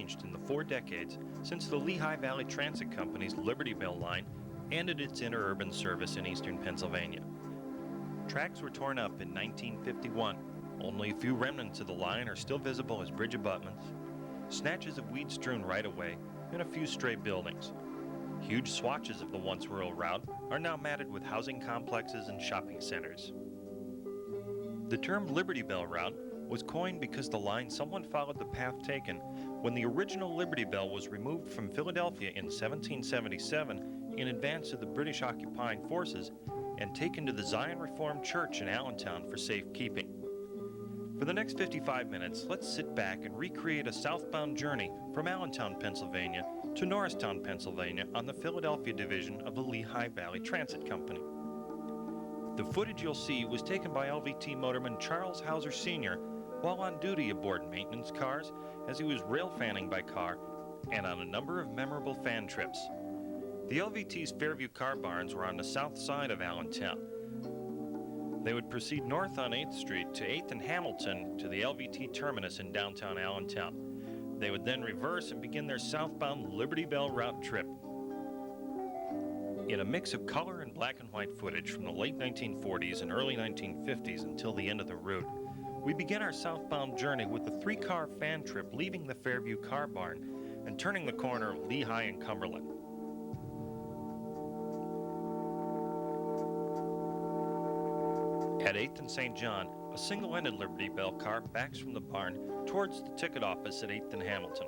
changed in the 4 decades since the Lehigh Valley Transit Company's Liberty Bell line ended its interurban service in eastern Pennsylvania. Tracks were torn up in 1951. Only a few remnants of the line are still visible as bridge abutments, snatches of weed-strewn right-of-way, and a few stray buildings. Huge swatches of the once rural route are now matted with housing complexes and shopping centers. The term Liberty Bell route was coined because the line somewhat followed the path taken when the original Liberty Bell was removed from Philadelphia in 1777 in advance of the British occupying forces and taken to the Zion Reformed Church in Allentown for safekeeping. For the next 55 minutes, let's sit back and recreate a southbound journey from Allentown, Pennsylvania to Norristown, Pennsylvania on the Philadelphia division of the Lehigh Valley Transit Company. The footage you'll see was taken by LVT motorman Charles Hauser Sr. while on duty aboard maintenance cars, as he was rail fanning by car, and on a number of memorable fan trips. The LVT's Fairview car barns were on the south side of Allentown. They would proceed north on 8th Street to 8th and Hamilton to the LVT terminus in downtown Allentown. They would then reverse and begin their southbound Liberty Bell route trip. In a mix of color and black and white footage from the late 1940s and early 1950s until the end of the route, we begin our southbound journey with a 3-car fan trip leaving the Fairview car barn and turning the corner of Lehigh and Cumberland. At 8th and St. John, a single-ended Liberty Bell car backs from the barn towards the ticket office at 8th and Hamilton.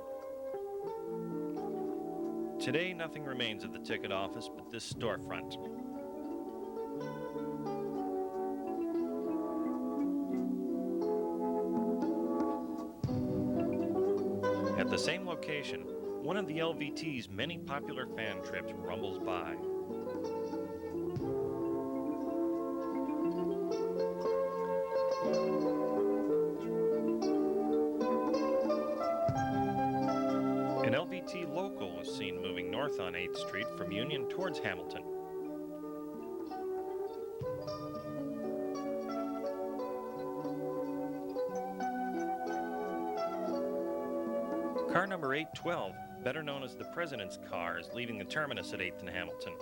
Today, nothing remains of the ticket office but this storefront. At the same location, one of the LVT's many popular fan trips rumbles by. An LVT local is seen moving north on 8th Street from Union towards Hamilton. Car number 812, better known as the President's Car, is leaving the terminus at 8th and Hamilton.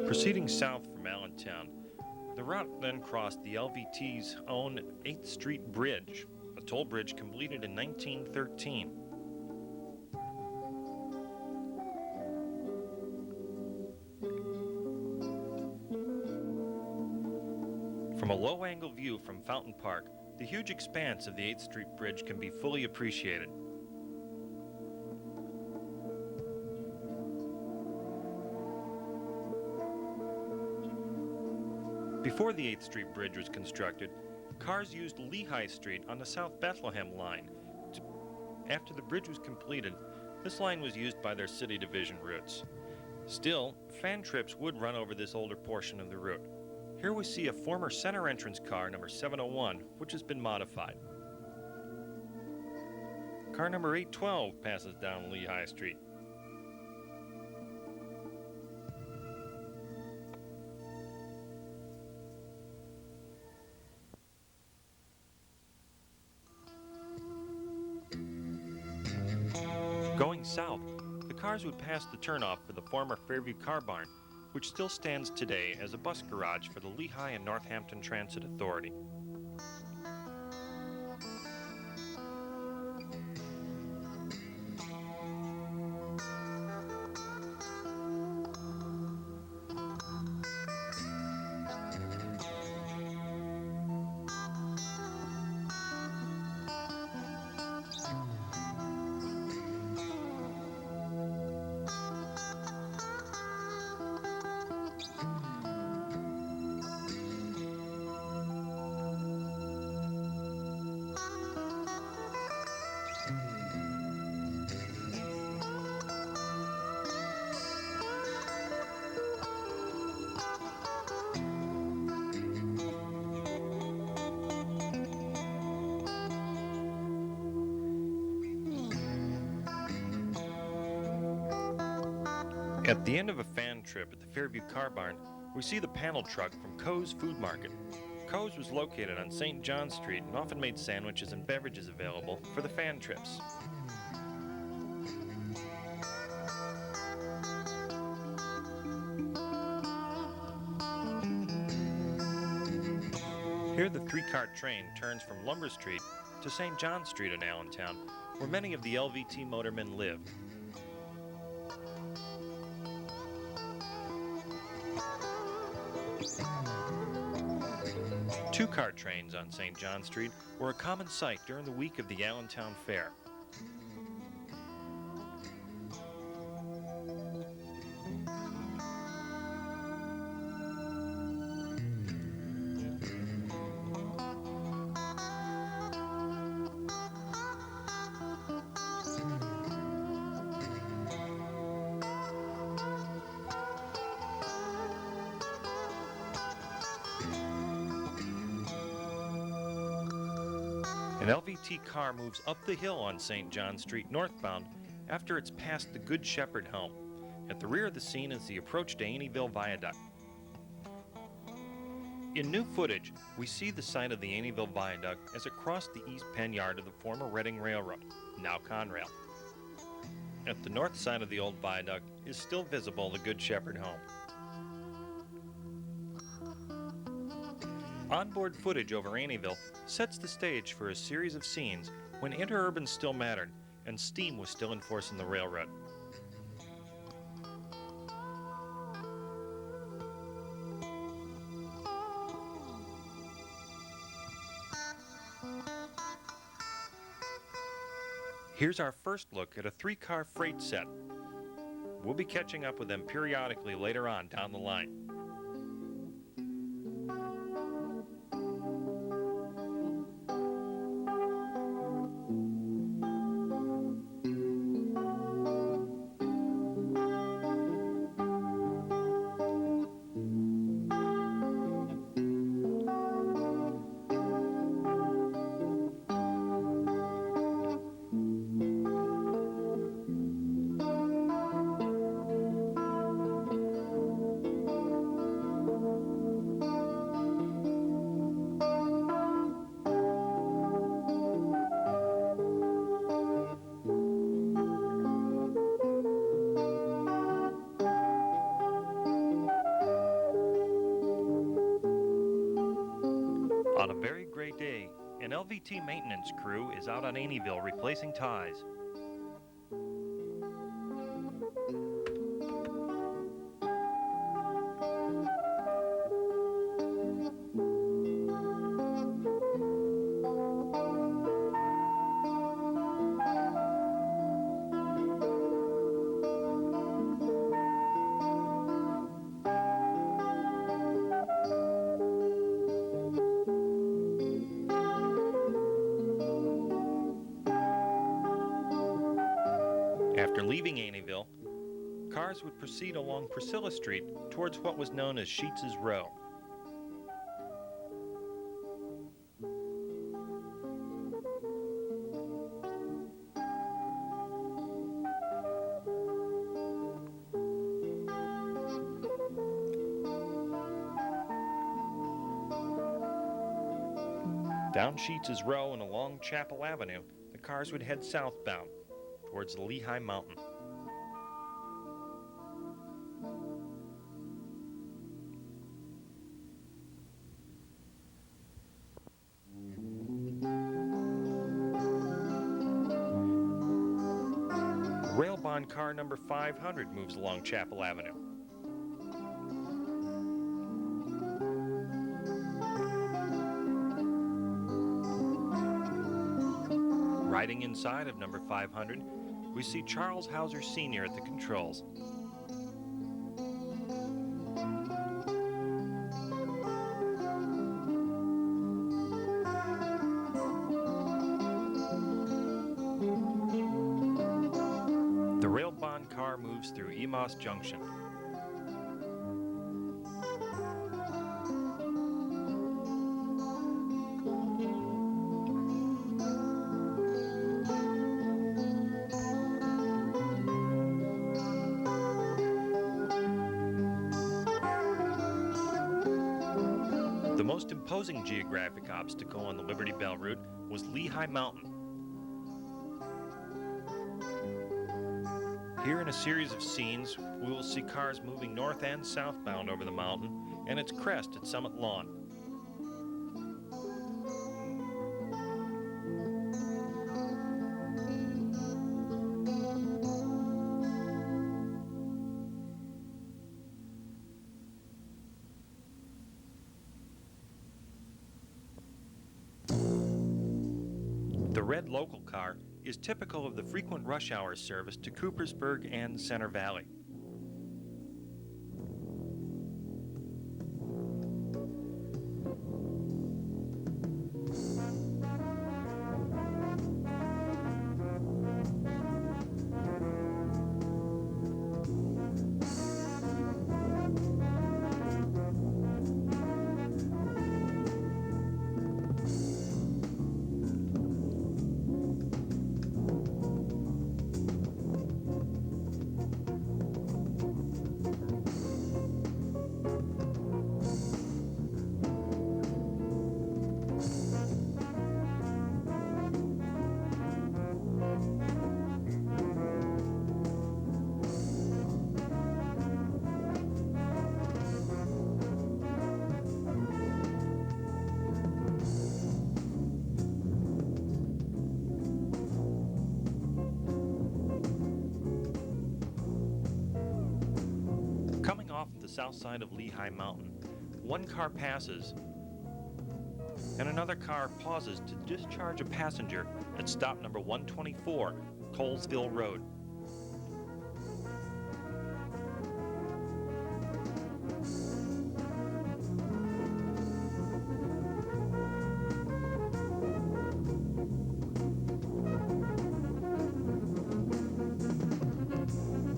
Proceeding south from Allentown, the route then crossed the LVT's own 8th Street Bridge, a toll bridge completed in 1913. From a low-angle view from Fountain Park, the huge expanse of the 8th Street Bridge can be fully appreciated. Before the 8th Street Bridge was constructed, cars used Lehigh Street on the South Bethlehem line. After the bridge was completed, this line was used by their city division routes. Still, fan trips would run over this older portion of the route. Here we see a former center entrance car, number 701, which has been modified. Car number 812 passes down Lehigh Street. Going south, the cars would pass the turnoff for the former Fairview car barn, which still stands today as a bus garage for the Lehigh and Northampton Transit Authority. At the end of a fan trip at the Fairview Car Barn, we see the panel truck from Coe's Food Market. Coe's was located on St. John Street and often made sandwiches and beverages available for the fan trips. Here the three-cart train turns from Lumber Street to St. John Street in Allentown, where many of the LVT motormen lived. Two-car trains on St. John Street were a common sight during the week of the Allentown Fair. An LVT car moves up the hill on St. John Street northbound after it's past the Good Shepherd home. At the rear of the scene is the approach to Aneyville Viaduct. In new footage, we see the site of the Aneyville Viaduct as it crossed the east pen yard of the former Reading Railroad, now Conrail. At the north side of the old viaduct is still visible the Good Shepherd home. Onboard footage over Aneyville sets the stage for a series of scenes when interurban still mattered and steam was still enforcing the railroad. Here's our first look at a three-car freight set. We'll be catching up with them periodically later on down the line. On a very gray day, an LVT maintenance crew is out on Aneyville replacing ties. After leaving Aneyville, cars would proceed along Priscilla Street towards what was known as Sheets's Row. Down Sheets's Row and along Chapel Avenue, the cars would head southbound towards the Lehigh Mountain. Rail bond car number 500 moves along Chapel Avenue. Riding inside of number 500, we see Charles Hauser Sr. at the controls. The rail bond car moves through Emos Junction. The most imposing geographic obstacle on the Liberty Bell route was Lehigh Mountain. Here in a series of scenes, we will see cars moving north and southbound over the mountain and its crest at Summit Lawn. The red local car is typical of the frequent rush hour service to Coopersburg and Center Valley. Coming off the south side of Lehigh Mountain, one car passes and another car pauses to discharge a passenger at stop number 124, Colesville Road.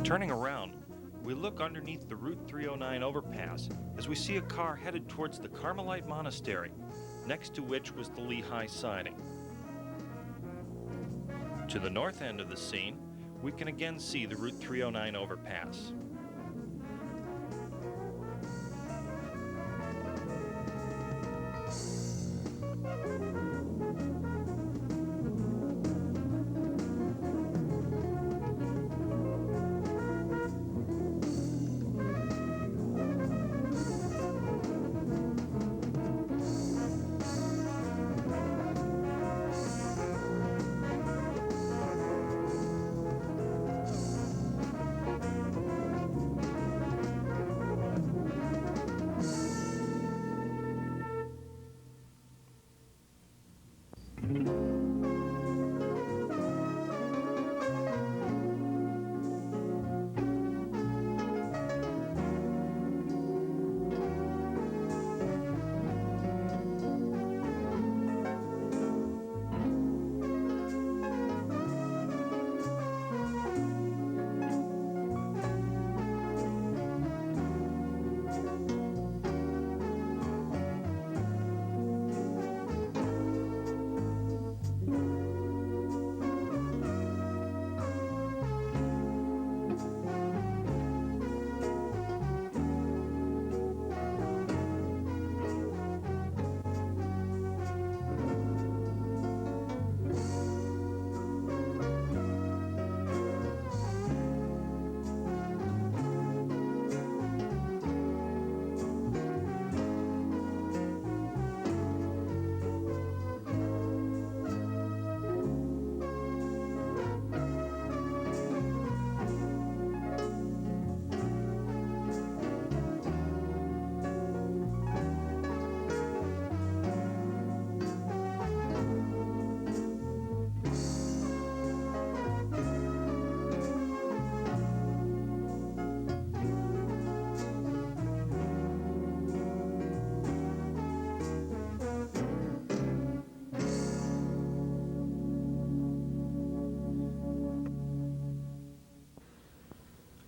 Turning around, we look underneath the Route 309 overpass as we see a car headed towards the Carmelite Monastery, next to which was the Lehigh siding. To the north end of the scene, we can again see the Route 309 overpass.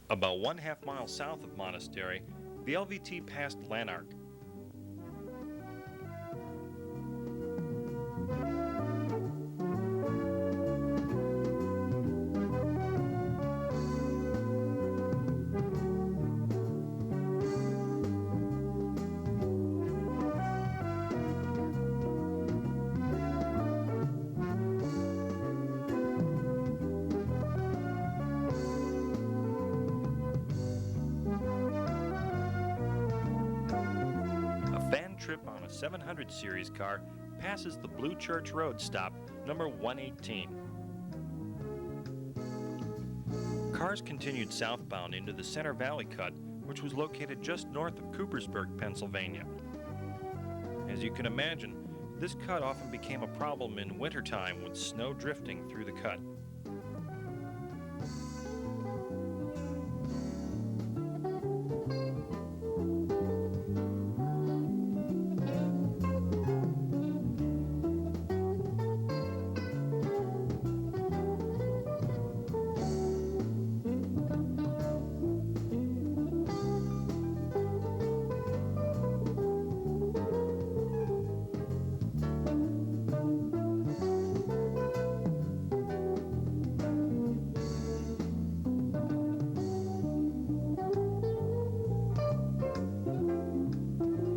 About 1/2 mile south of Monastery, the LVT passed Lanark. trip on a 700 series car passes the Blue Church Road stop, number 118. Cars continued southbound into the Center Valley Cut, which was located just north of Coopersburg, Pennsylvania. As you can imagine, this cut often became a problem in wintertime with snow drifting through the cut.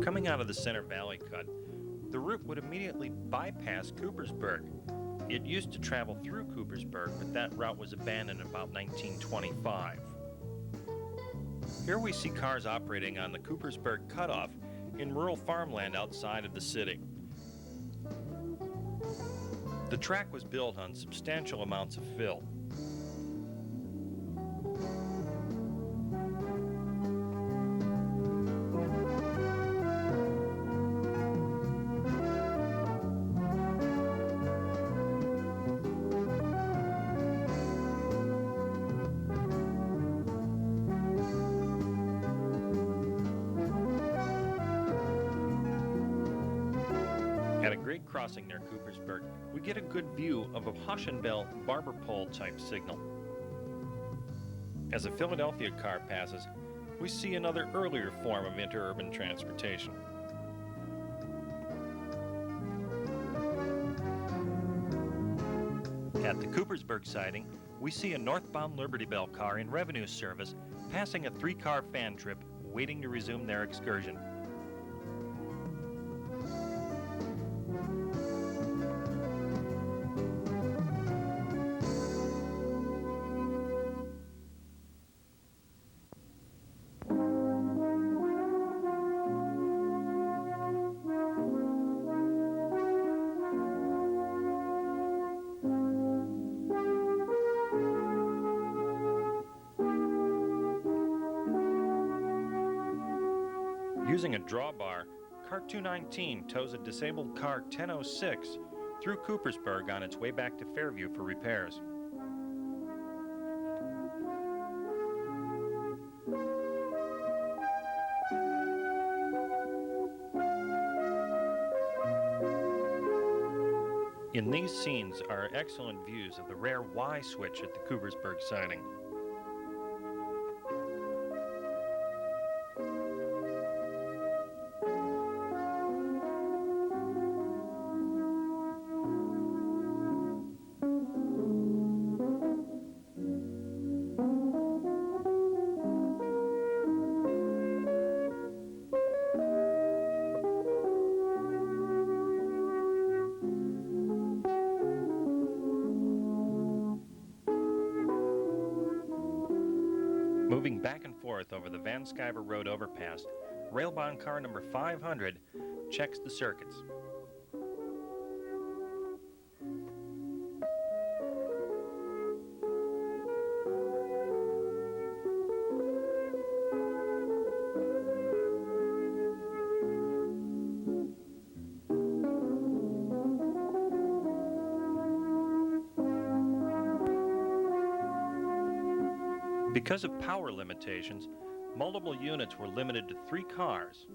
Coming out of the Center Valley Cut, the route would immediately bypass Coopersburg. It used to travel through Coopersburg, but that route was abandoned in about 1925. Here we see cars operating on the Coopersburg cutoff in rural farmland outside of the city. The track was built on substantial amounts of fill. At a grade crossing near Coopersburg, we get a good view of a hush and bell barber pole type signal. As a Philadelphia car passes, we see another earlier form of interurban transportation. At the Coopersburg siding, we see a northbound Liberty Bell car in revenue service passing a 3-car fan trip waiting to resume their excursion. Using a drawbar, Car 219 tows a disabled Car 1006 through Coopersburg on its way back to Fairview for repairs. In these scenes are excellent views of the rare Y switch at the Coopersburg siding. Moving back and forth over the Van Sciver Road overpass, railbound car number 500 checks the circuits. Because of power limitations, multiple units were limited to 3 cars.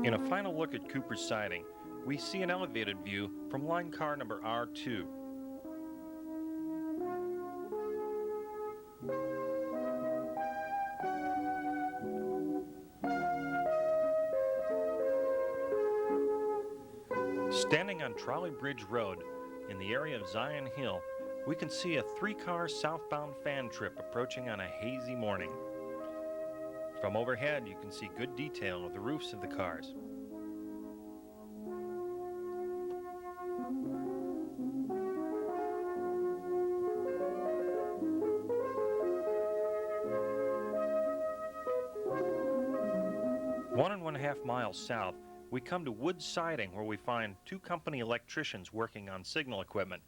In a final look at Cooper's siding, we see an elevated view from line car number R2. Standing on Trolley Bridge Road in the area of Zion Hill, we can see a 3-car southbound fan trip approaching on a hazy morning. From overhead, you can see good detail of the roofs of the cars. 1.5 miles south, we come to wood siding, where we find two company electricians working on signal equipment.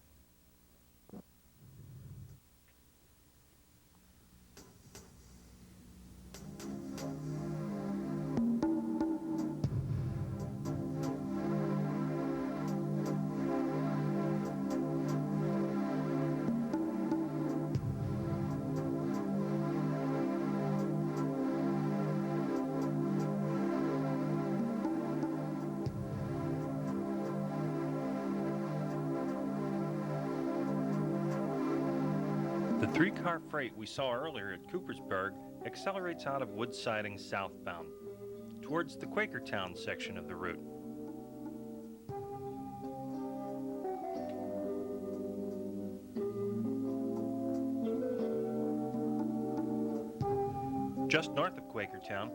The three-car freight we saw earlier at Coopersburg accelerates out of wood siding southbound, towards the Quakertown section of the route. Just north of Quakertown,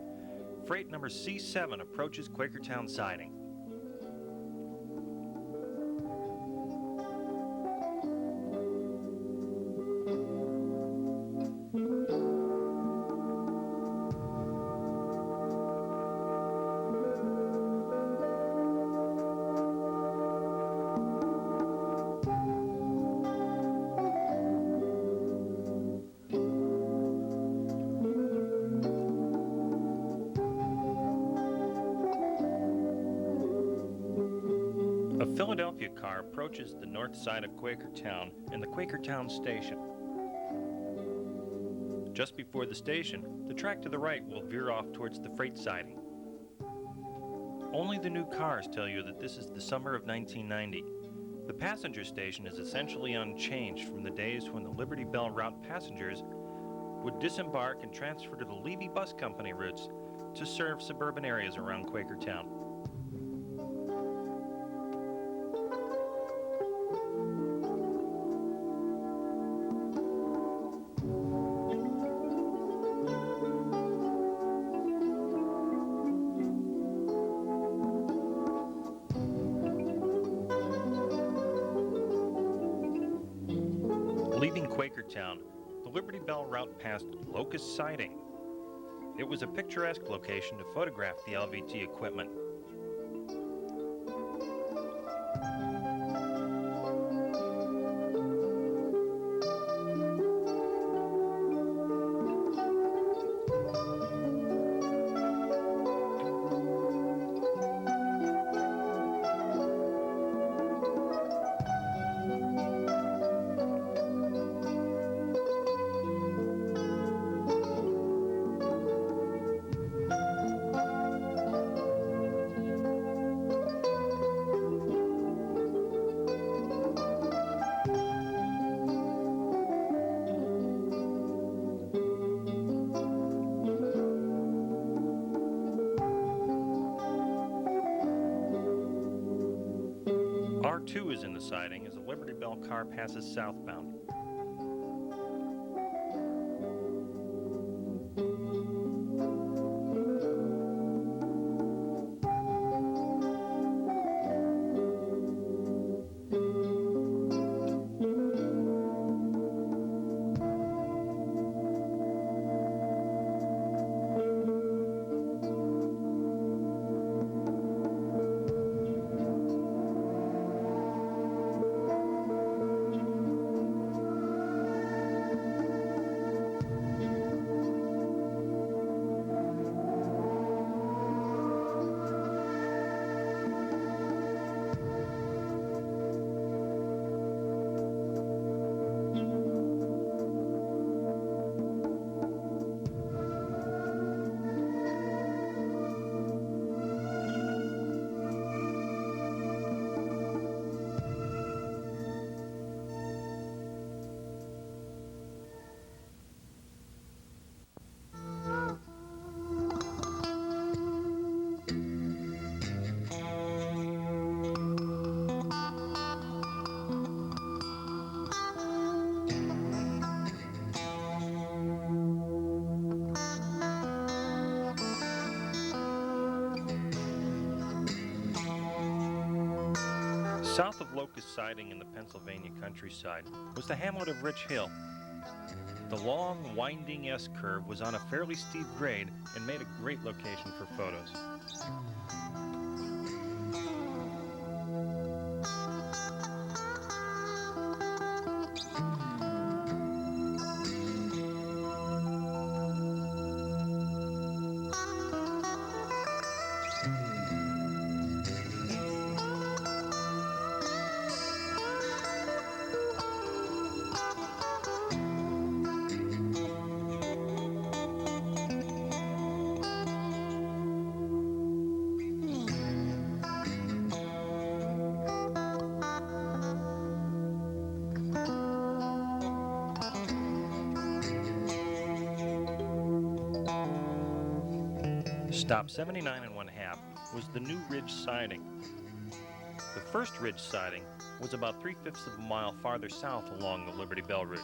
freight number C7 approaches Quakertown siding. A Philadelphia car approaches the north side of Quakertown and the Quakertown station. Just before the station, the track to the right will veer off towards the freight siding. Only the new cars tell you that this is the summer of 1990. The passenger station is essentially unchanged from the days when the Liberty Bell route passengers would disembark and transfer to the Levy Bus Company routes to serve suburban areas around Quakertown. Leaving Quakertown, the Liberty Bell route passed Locust Siding. It was a picturesque location to photograph the LVT equipment. R2 is in the siding as a Liberty Bell car passes southbound. South of Locust Siding in the Pennsylvania countryside was the hamlet of Rich Hill. The long, winding S-curve was on a fairly steep grade and made a great location for photos. Stop 79 1/2 was the new ridge siding. The first ridge siding was about 3/5 of a mile farther south along the Liberty Bell route.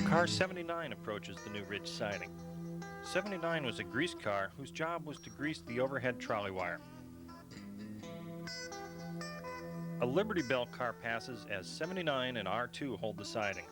Car 79 approaches the new ridge siding. 79 was a grease car whose job was to grease the overhead trolley wire. A Liberty Bell car passes as 79 and R2 hold the siding.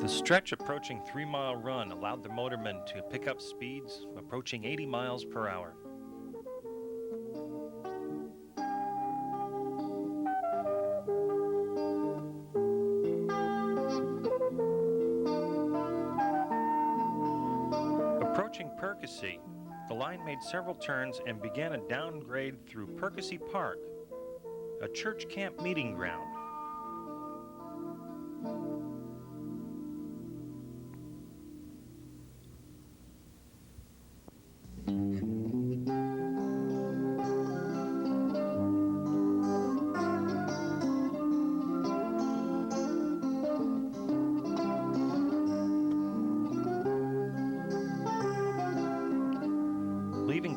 The stretch approaching 3 Mile Run allowed the motormen to pick up speeds approaching 80 miles per hour. Approaching Percy, the line made several turns and began a downgrade through Percy Park, a church camp meeting ground.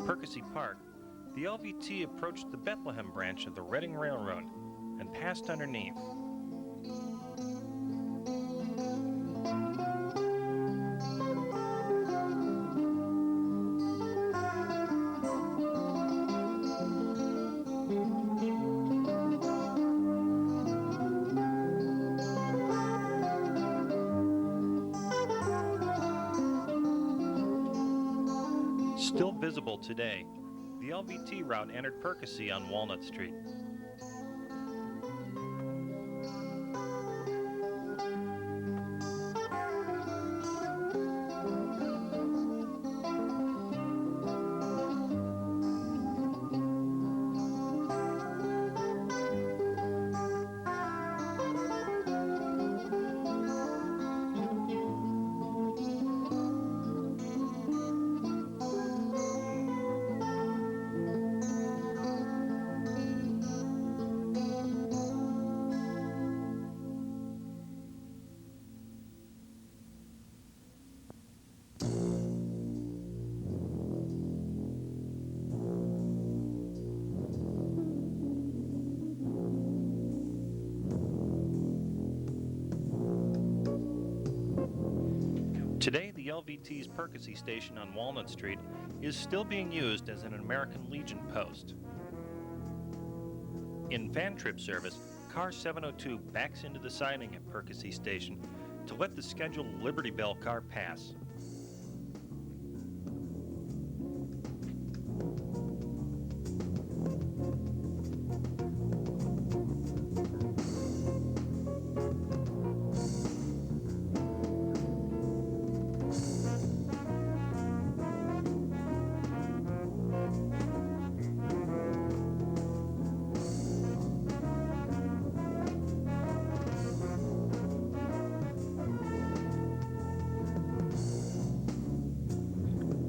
Percy Park, the LVT approached the Bethlehem branch of the Reading Railroad and passed underneath. Still visible today, the LVT route entered Percy on Walnut Street. Today, the LVT's Percy station on Walnut Street is still being used as an American Legion post. In van trip service, car 702 backs into the siding at Percy Station to let the scheduled Liberty Bell car pass.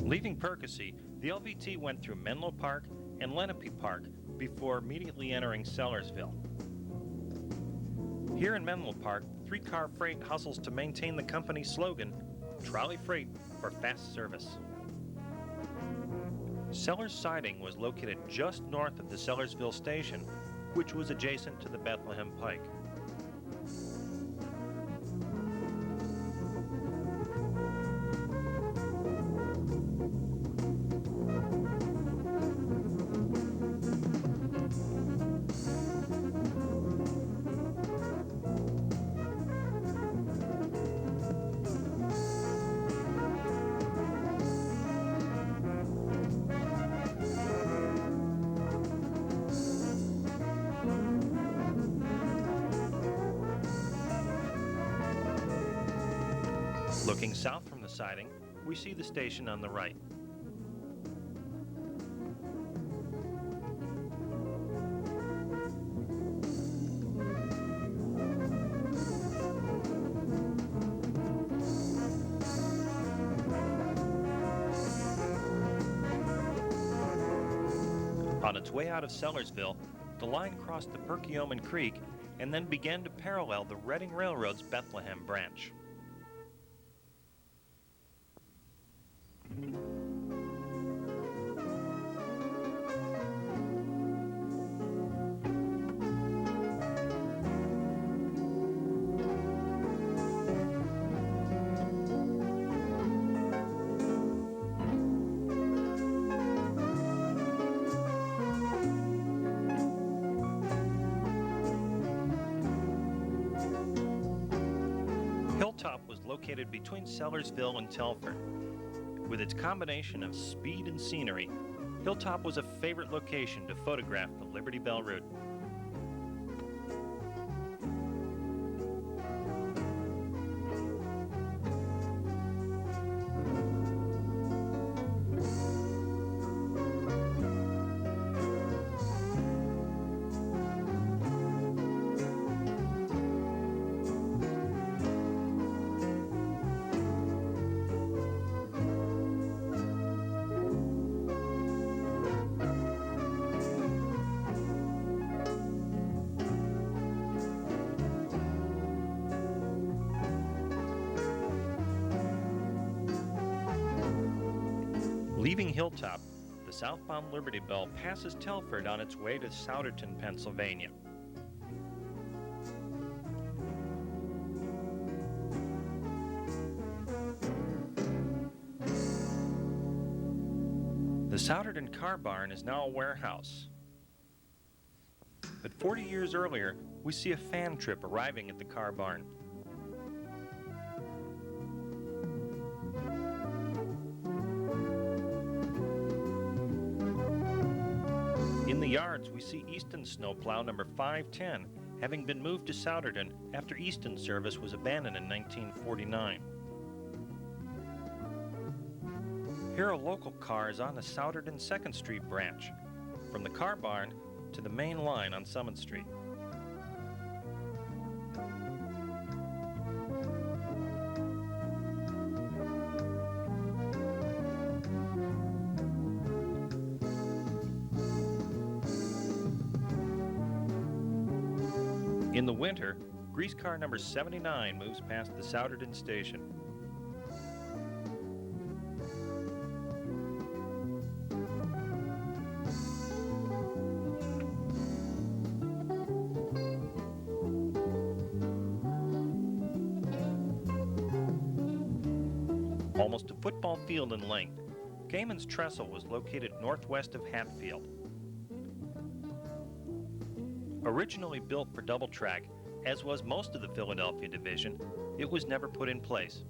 Leaving Percy, the LVT went through Menlo Park and Lenape Park before immediately entering Sellersville. Here in Menlo Park, the 3-car freight hustles to maintain the company's slogan, Trolley Freight for Fast Service. Sellers Siding was located just north of the Sellersville station, which was adjacent to the Bethlehem Pike. Looking south from the siding, we see the station on the right. On its way out of Sellersville, the line crossed the Perkiomen Creek and then began to parallel the Reading Railroad's Bethlehem branch. Hilltop was located between Sellersville and Telford. With its combination of speed and scenery, Hilltop was a favorite location to photograph the Liberty Bell route. Leaving Hilltop, the southbound Liberty Bell passes Telford on its way to Souderton, Pennsylvania. The Souderton car barn is now a warehouse. But 40 years earlier, we see a fan trip arriving at the car barn. In the yards, we see Easton snowplow number 510 having been moved to Souderton after Easton service was abandoned in 1949. Here are local cars on the Souderton 2nd Street branch, from the car barn to the main line on Summit Street. In the winter, grease car number 79 moves past the Souderton station. Almost a football field in length, Gaiman's Trestle was located northwest of Hatfield. Originally built for double track, as was most of the Philadelphia division, it was never put in place.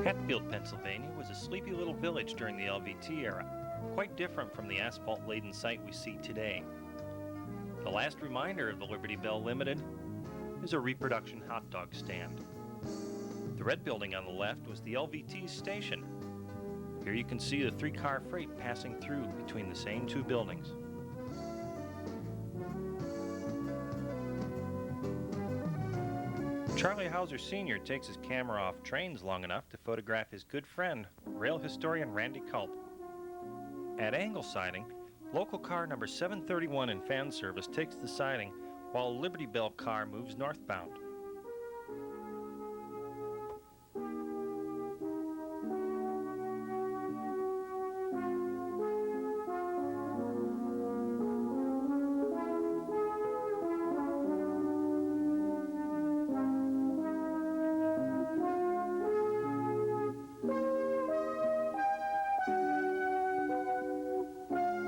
Hatfield, Pennsylvania was a sleepy little village during the LVT era, quite different from the asphalt-laden site we see today. The last reminder of the Liberty Bell Limited is a reproduction hot dog stand. The red building on the left was the LVT station. Here you can see the 3-car freight passing through between the same two buildings. Charlie Hauser Sr. takes his camera off trains long enough to photograph his good friend, rail historian Randy Culp. At angle siding, local car number 731 in fan service takes the siding while a Liberty Bell car moves northbound.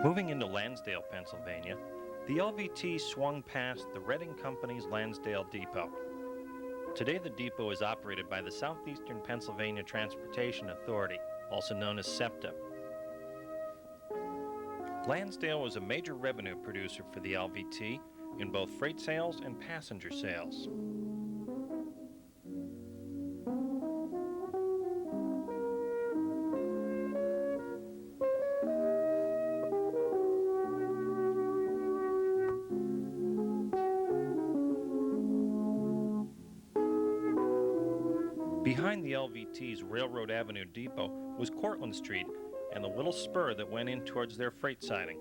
Moving into Lansdale, Pennsylvania, the LVT swung past the Redding Company's Lansdale Depot. Today the depot is operated by the Southeastern Pennsylvania Transportation Authority, also known as SEPTA. Lansdale was a major revenue producer for the LVT in both freight sales and passenger sales. Behind the LVT's Railroad Avenue Depot was Cortlandt Street and the little spur that went in towards their freight siding.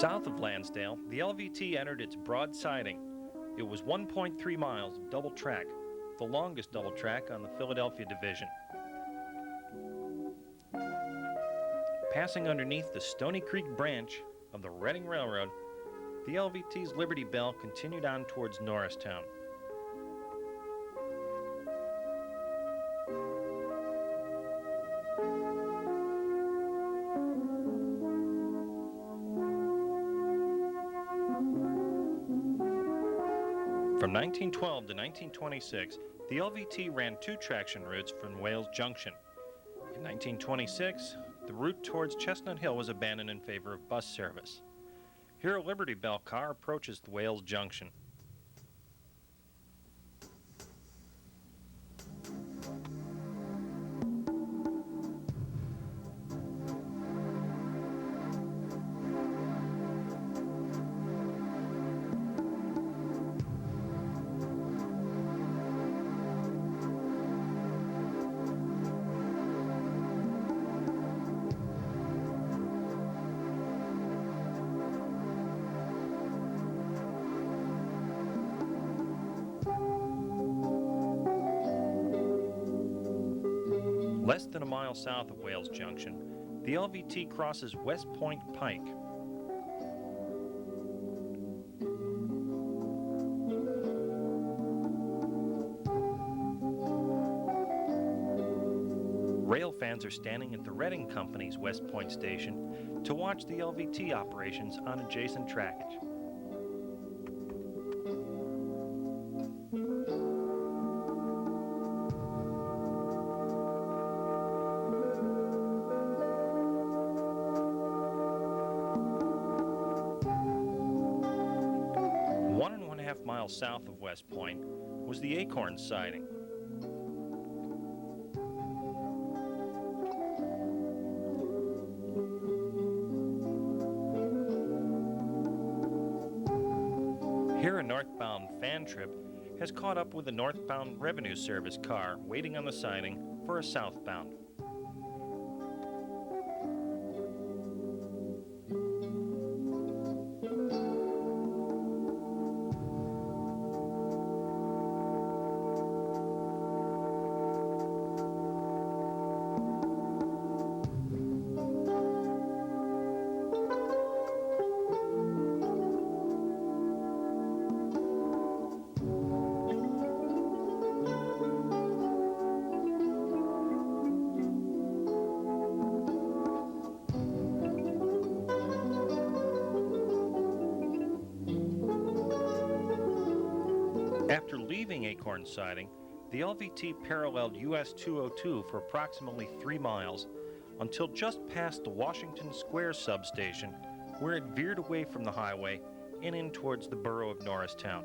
South of Lansdale, the LVT entered its broad siding. It was 1.3 miles of double track, the longest double track on the Philadelphia division. Passing underneath the Stony Creek branch of the Reading Railroad, the LVT's Liberty Bell continued on towards Norristown. From 1912 to 1926, the LVT ran two traction routes from Wales Junction. In 1926, the route towards Chestnut Hill was abandoned in favor of bus service. Here a Liberty Bell car approaches the Wales Junction. Less than a mile south of Wales Junction, the LVT crosses West Point Pike. Rail fans are standing at the Reading Company's West Point station to watch the LVT operations on adjacent trackage. Miles south of West Point was the Acorn siding. Here a northbound fan trip has caught up with a northbound revenue service car waiting on the siding for a southbound. After leaving Acorn siding, the LVT paralleled US 202 for approximately 3 miles until just past the Washington Square substation, where it veered away from the highway and in towards the borough of Norristown.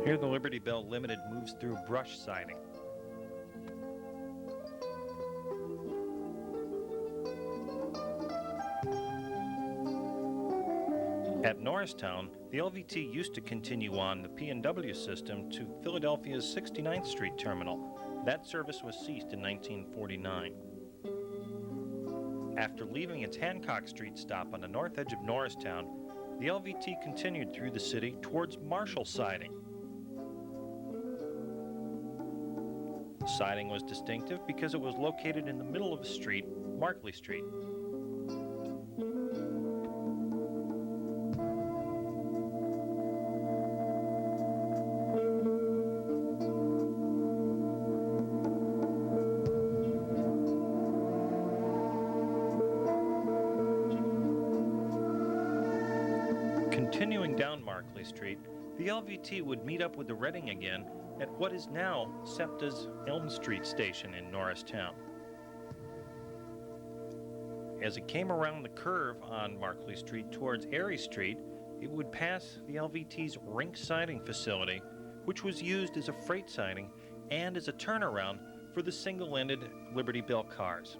Here the Liberty Bell Limited moves through brush siding. At Norristown, the LVT used to continue on the P&W system to Philadelphia's 69th Street terminal. That service was ceased in 1949. After leaving its Hancock Street stop on the north edge of Norristown, the LVT continued through the city towards Marshall siding. The siding was distinctive because it was located in the middle of a street, Markley Street. Continuing down Markley Street, the LVT would meet up with the Reading again at what is now SEPTA's Elm Street station in Norristown. As it came around the curve on Markley Street towards Erie Street, it would pass the LVT's Rink siding facility, which was used as a freight siding and as a turnaround for the single-ended Liberty Bell cars.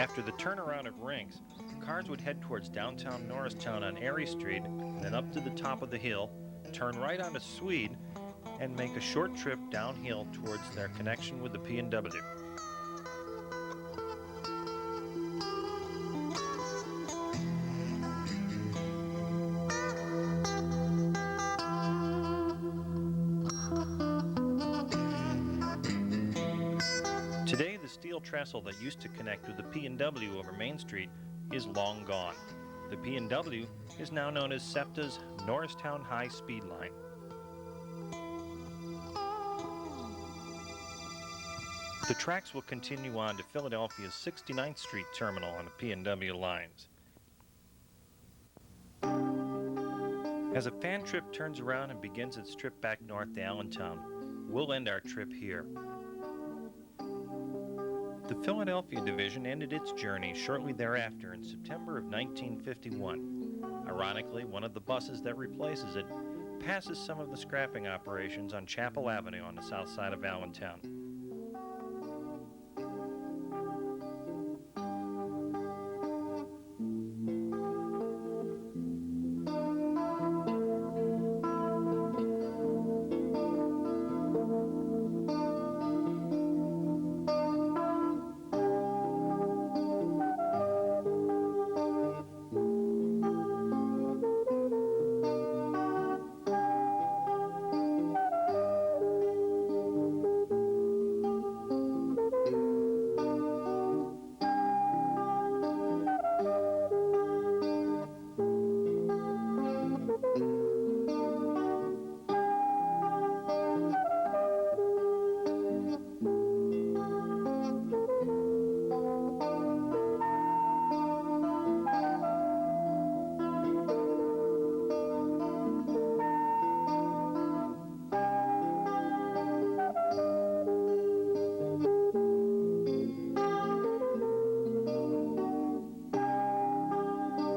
After the turnaround at Rinks, cars would head towards downtown Norristown on Erie Street, then up to the top of the hill, turn right onto Swede, and make a short trip downhill towards their connection with the P&W. Today, the steel trestle that used to connect with the P&W over Main Street is long gone. The P&W is now known as SEPTA's Norristown High Speed Line. The tracks will continue on to Philadelphia's 69th Street terminal on the P&W lines. As a fan trip turns around and begins its trip back north to Allentown, we'll end our trip here. The Philadelphia division ended its journey shortly thereafter in September of 1951. Ironically, one of the buses that replaces it passes some of the scrapping operations on Chapel Avenue on the south side of Allentown.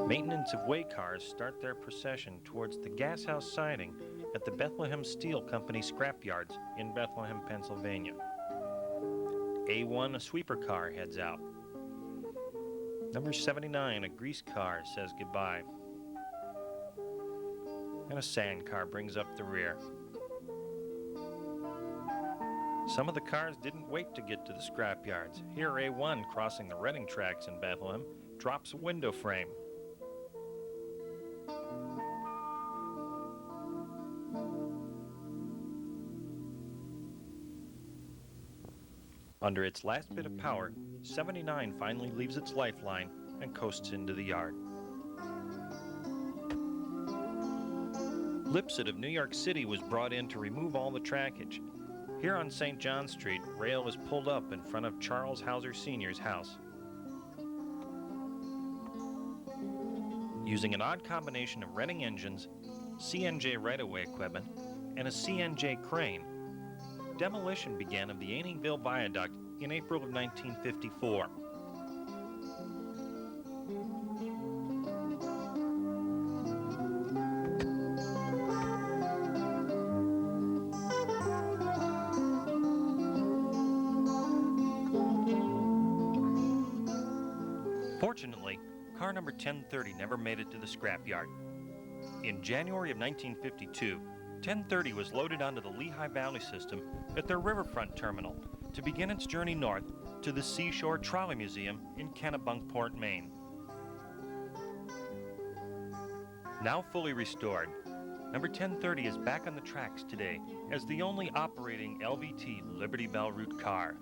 Maintenance of way cars start their procession towards the gas house siding at the Bethlehem Steel Company scrapyards in Bethlehem, Pennsylvania. A1, a sweeper car, heads out. Number 79, a grease car, says goodbye. And a sand car brings up the rear. Some of the cars didn't wait to get to the scrapyards. Here, A1, crossing the Reading tracks in Bethlehem, drops a window frame. Under its last bit of power, 79 finally leaves its lifeline and coasts into the yard. Lipset of New York City was brought in to remove all the trackage. Here on St. John Street, rail was pulled up in front of Charles Hauser Sr.'s house. Using an odd combination of Reading engines, CNJ right-of-way equipment, and a CNJ crane, demolition began of the Anningville Viaduct in April of 1954. Fortunately, car number 1030 never made it to the scrapyard. In January of 1952, 1030 was loaded onto the Lehigh Valley system at their riverfront terminal to begin its journey north to the Seashore Trolley Museum in Kennebunkport, Maine. Now fully restored, number 1030 is back on the tracks today as the only operating LVT Liberty Bell route car.